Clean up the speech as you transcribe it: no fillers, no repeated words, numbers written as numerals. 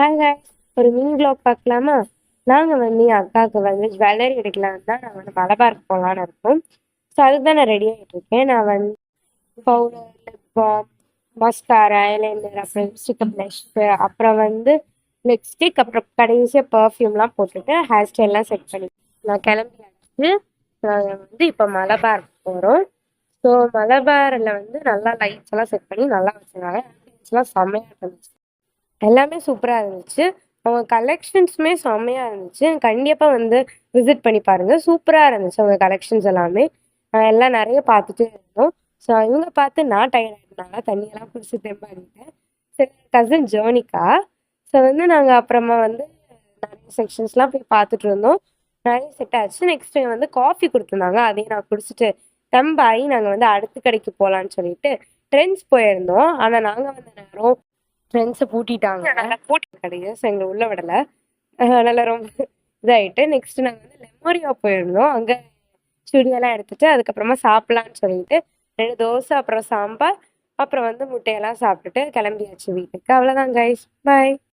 Hi guys, ஒரு mini vlog பார்க்கலாமா? நாங்கள் வந்து என் அக்காவுக்கு வந்து ஜுவல்லரி எடுக்கலான்னு தான் நான் வந்து மலபாருக்கு போகலான்னு இருக்கோம். ஸோ அதுக்கு தான் நான் ரெடி ஆகிட்டு இருக்கேன். நான் வந்து powder, lip balm, mascara, eyeliner, அப்புறம் லிப்ஸ்டிக், ப்ளஷ்ஷு, அப்புறம் வந்து லிப்ஸ்டிக், அப்புறம் கடைசியாக பர்ஃப்யூம்லாம் போட்டுட்டு ஹேர் ஸ்டைல்லாம் செட் பண்ணி நான் கிளம்பியாச்சு. நாங்கள் வந்து இப்போ மலபார் போகிறோம். ஸோ மலபாரில் வந்து நல்லா லைட்ஸ் எல்லாம் செட் பண்ணி நல்லா வச்சுருந்தாங்க. ஆம்பியன்ஸ்லாம் செம்மையாக இருந்துச்சு. எல்லாமே சூப்பராக இருந்துச்சு. அவங்க கலெக்ஷன்ஸுமே செம்மையா இருந்துச்சு. கண்டிப்பா வந்து விசிட் பண்ணி பாருங்க. சூப்பரா இருந்துச்சு அவங்க கலெக்ஷன்ஸ் எல்லாமே. எல்லாம் நெறைய பார்த்துட்டே இருந்தோம். ஸோ இவங்க பார்த்து நான் டயர்ட் ஆயிட்டனால தண்ணியெல்லாம் குடிச்சு தெம்பாகிட்டேன். சரி கசின் ஜர்னிக்கா. ஸோ வந்து நாங்க அப்புறமா வந்து நெறைய செக்ஷன்ஸ்லாம் போய் பார்த்துட்டு இருந்தோம். நெறைய செட் ஆச்சு. நெக்ஸ்ட் வந்து காஃபி குடுத்துருந்தாங்க. அதையும் நான் குடிச்சிட்டு தெம்பாகி நாங்க வந்து அடுத்த கடைக்கு போலான்னு சொல்லிட்டு ட்ரெண்ட்ஸ் போயிருந்தோம். ஆனா நாங்க வந்த நேரம் ஃப்ரெண்ட்ஸை பூட்டிட்டாங்க. கடையை ஸோ எங்களை உள்ள விடலை. அதனால ரொம்ப இதாகிட்டு நெக்ஸ்ட் நாங்கள் வந்து லெமோரியா போயிருந்தோம். அங்கே சுடியெல்லாம் எடுத்துட்டு அதுக்கப்புறமா சாப்பிட்லான்னு சொல்லிட்டு 2 தோசை, அப்புறம் சாம்பார், அப்புறம் வந்து முட்டையெல்லாம் சாப்பிட்டுட்டு கிளம்பியாச்சு வீட்டுக்கு. அவ்வளோதான் கைஸ், பாய்.